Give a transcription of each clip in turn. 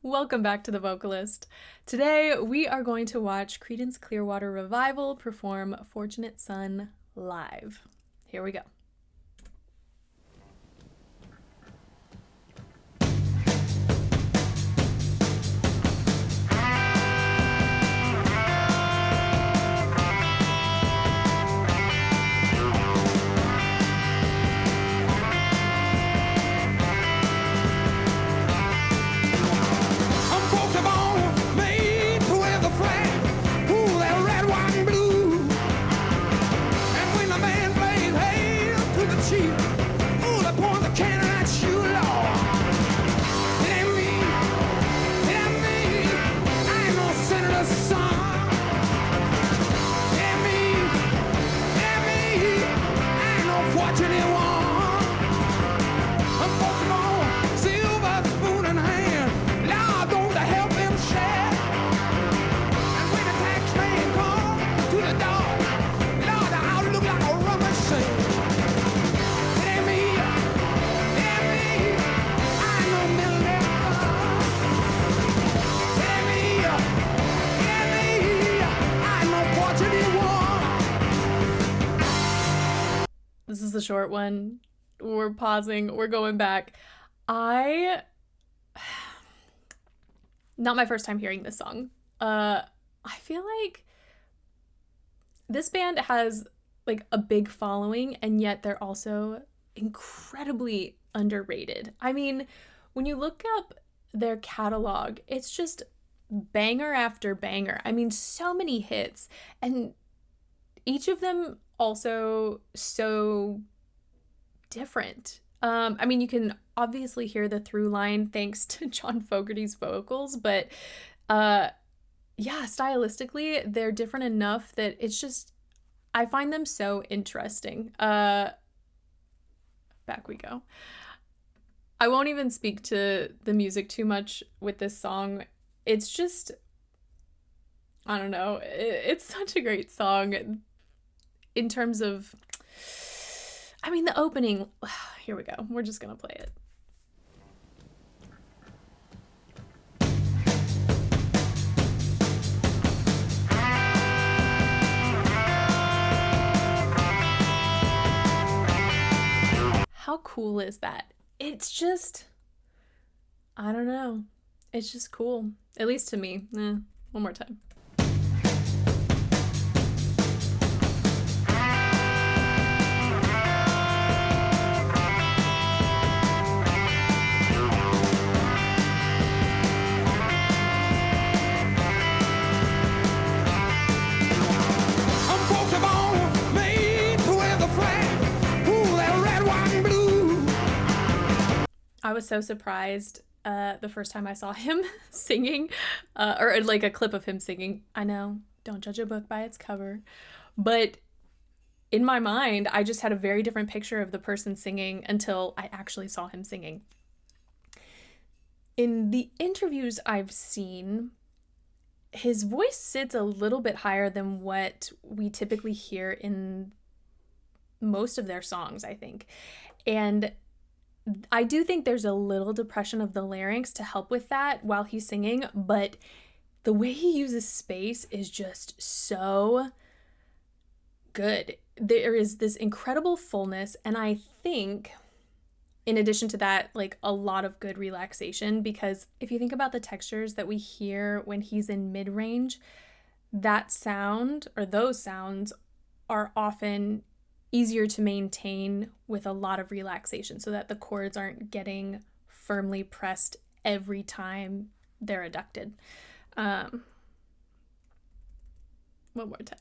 Welcome back to The Vocalist. Today we are going to watch Creedence Clearwater Revival perform Fortunate Son live. Here we go. This is a short one. We're pausing. We're going back. Not my first time hearing this song. I feel like this band has like a big following, and yet they're also incredibly underrated. I mean, when you look up their catalog, it's just banger after banger. I mean, so many hits, and each of them also so different. I mean, you can obviously hear the through line thanks to John Fogerty's vocals, but yeah, stylistically, they're different enough that it's just, I find them so interesting. Back we go. I won't even speak to the music too much with this song. It's just, I don't know, it's such a great song. In terms of, I mean, the opening, here we go. We're just going to play it. How cool is that? It's just, I don't know. It's just cool. At least to me. One more time. I was so surprised the first time I saw him singing, or like a clip of him singing. I know, don't judge a book by its cover, but in my mind, I just had a very different picture of the person singing until I actually saw him singing. In the interviews I've seen, his voice sits a little bit higher than what we typically hear in most of their songs, I think. And I do think there's a little depression of the larynx to help with that while he's singing, but the way he uses space is just so good. There is this incredible fullness, and I think in addition to that, like a lot of good relaxation, because if you think about the textures that we hear when he's in mid-range, that sound or those sounds are often easier to maintain with a lot of relaxation so that the chords aren't getting firmly pressed every time they're adducted. One more time.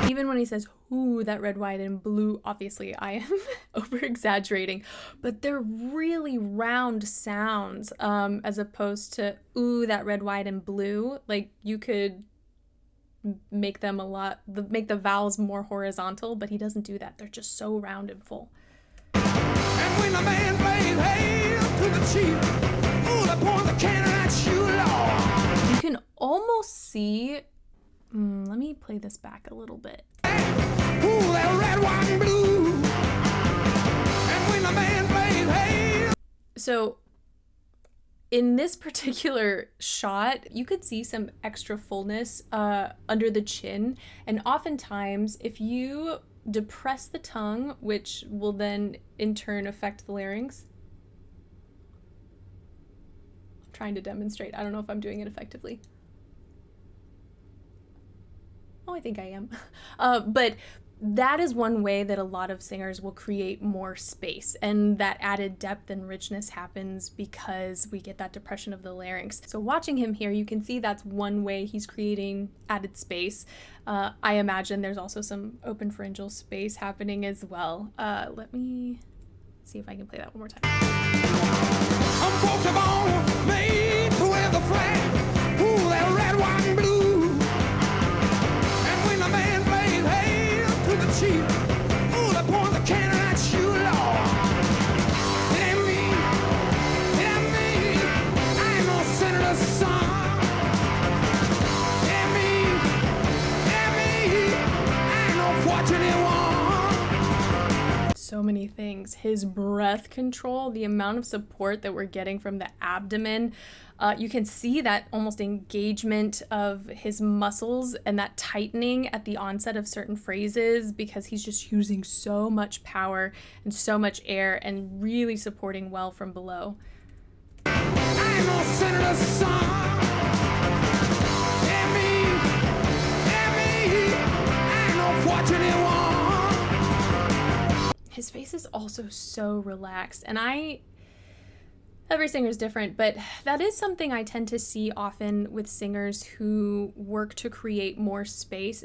Even when he says, ooh, that red, white, and blue, obviously I am over-exaggerating, but they're really round sounds, as opposed to, ooh, that red, white, and blue. Like, you could make them make the vowels more horizontal, but he doesn't do that. They're just so round and full. And when the man plays hail to the chief, ooh, they point the cannon at you, Lord. see, let me play this back a little bit. Ooh, that red, white, and blue. And when the band plays, hey. So in this particular shot, you could see some extra fullness under the chin. And oftentimes, if you depress the tongue, which will then in turn affect the larynx. I'm trying to demonstrate. I don't know if I'm doing it effectively. Oh, I think I am. But that is one way that a lot of singers will create more space, and that added depth and richness happens because we get that depression of the larynx. So watching him here, you can see that's one way he's creating added space. I imagine there's also some open pharyngeal space happening as well. Let me see if I can play that one more time. Folks are born made to wear the flag. Ooh, that red, white, and blue. And when the band plays, hail to the chief. Ooh, they point the cannon at you, Lord. It ain't me, it ain't me. I ain't no senator's son. It ain't me, I ain't no fortunate one. So many things. His breath control, the amount of support that we're getting from the abdomen. You can see that almost engagement of his muscles and that tightening at the onset of certain phrases because he's just using so much power and so much air and really supporting well from below. I ain't no senator's son. Yeah, me, I ain't no fortunate one. His face is also so relaxed, and every singer is different, but that is something I tend to see often with singers who work to create more space.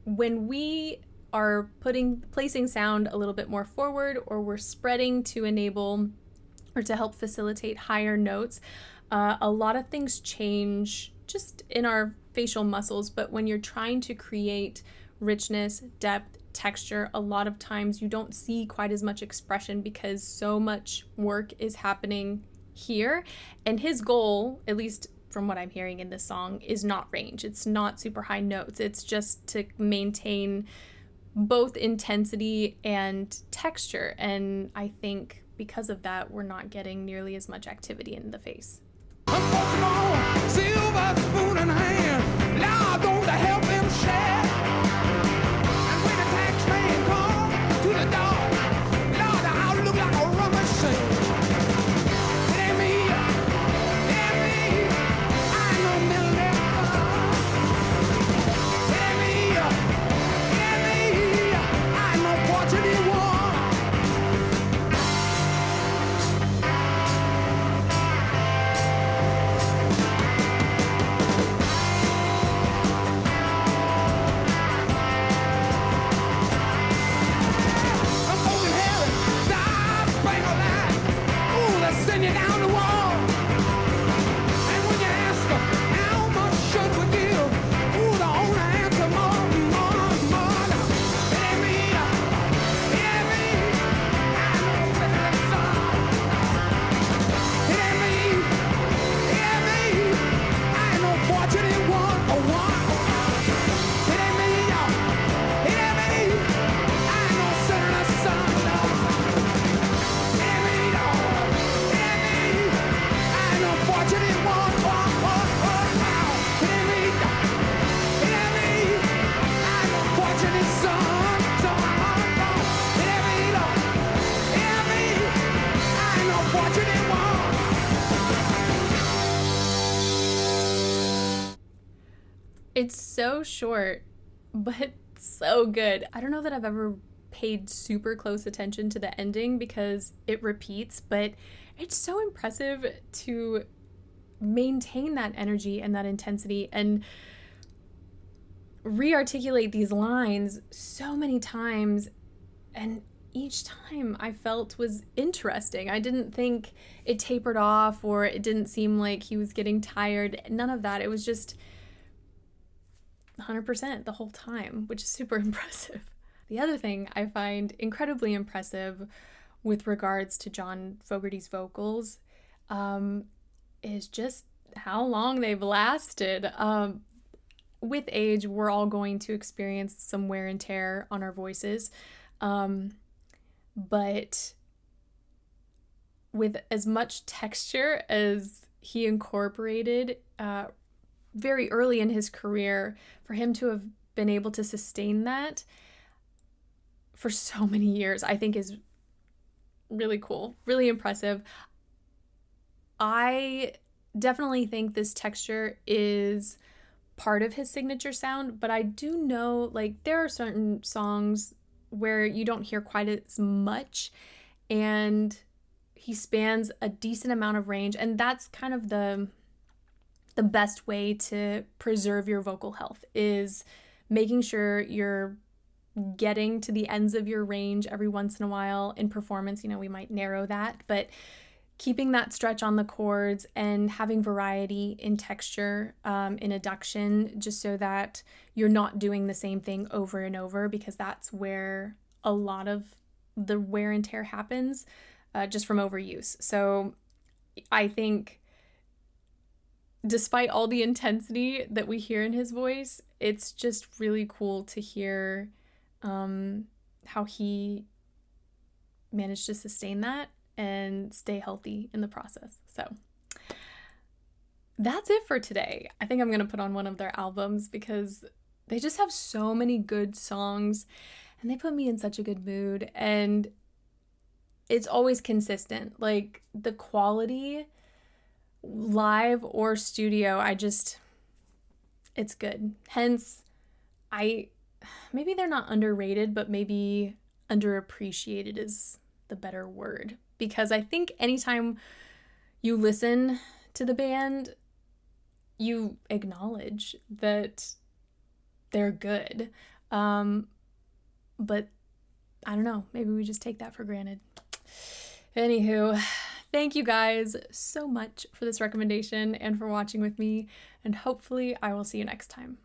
When we are placing sound a little bit more forward, or we're spreading to enable or to help facilitate higher notes, a lot of things change just in our facial muscles. But when you're trying to create richness, depth, texture, a lot of times you don't see quite as much expression because so much work is happening here. And his goal, at least from what I'm hearing in this song, is not range. It's not super high notes. It's just to maintain both intensity and texture. And I think because of that, we're not getting nearly as much activity in the face. Silver spoon in hand, now don't to help him share. And when the tax man comes to the door, Lord, I look like a rubber machine. It ain't me, I ain't no millionaire. It ain't me, I ain't no fortunate one. Send you down the wall. And when you ask her, how much should we give? Ooh, the only answer, more. It ain't me, I know better than some. It ain't me, I ain't no fortunate one. It ain't me, I ain't no sinner's son. It's so short, but so good. I don't know that I've ever paid super close attention to the ending because it repeats, but it's so impressive to maintain that energy and that intensity and re-articulate these lines so many times, and each time I felt was interesting. I didn't think it tapered off or it didn't seem like he was getting tired. None of that. It was just 100% the whole time, which is super impressive. The other thing I find incredibly impressive with regards to John Fogerty's vocals is just how long they've lasted. With age, we're all going to experience some wear and tear on our voices. But with as much texture as he incorporated very early in his career, for him to have been able to sustain that for so many years, I think is really cool, really impressive. I definitely think this texture is part of his signature sound, but I do know like there are certain songs where you don't hear quite as much, and he spans a decent amount of range, and that's kind of the best way to preserve your vocal health, is making sure you're getting to the ends of your range every once in a while. In performance, you know, we might narrow that, but keeping that stretch on the chords and having variety in texture, in adduction, just so that you're not doing the same thing over and over, because that's where a lot of the wear and tear happens, just from overuse. So I think despite all the intensity that we hear in his voice, it's just really cool to hear how he managed to sustain that and stay healthy in the process. So that's it for today. I think I'm going to put on one of their albums because they just have so many good songs and they put me in such a good mood, and it's always consistent. Like the quality, live or studio, it's good. Hence, maybe they're not underrated, but maybe underappreciated is the better word, because I think anytime you listen to the band, you acknowledge that they're good. But I don't know, maybe we just take that for granted. Anywho, thank you guys so much for this recommendation and for watching with me, and hopefully I will see you next time.